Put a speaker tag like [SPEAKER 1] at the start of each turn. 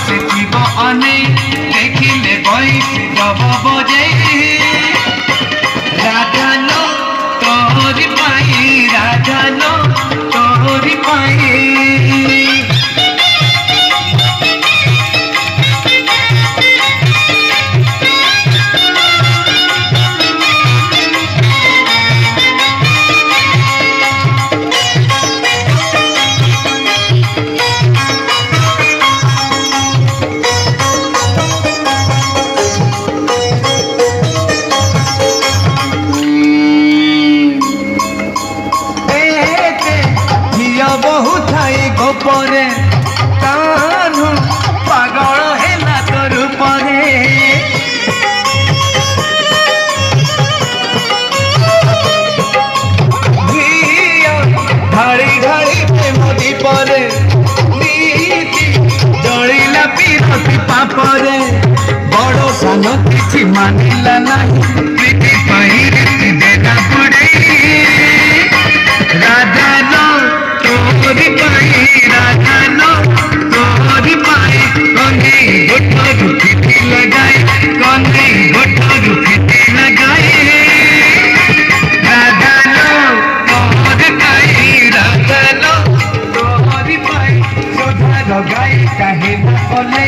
[SPEAKER 1] से जीव अने देखिले बैठी जब बजे राधानो तोरी पाई राधानो तोरी पाई गोपरे कान्हू पागल है तोर परे ढाड़ी ढाड़ी प्रेम दीपरे नीति जलिला पीरती पापरे बड़ सान किछि मानिला नाही प्रीति पाई देना पड़े राधानो तोरी पाई राधानो तोरी पाई कन्हे गोठरू फिटी लगाए कन्हे गोठरू फिटी लगाए राधानो तोरी पाई राधानो तोरी पाई सोधा लगाई काहे न कले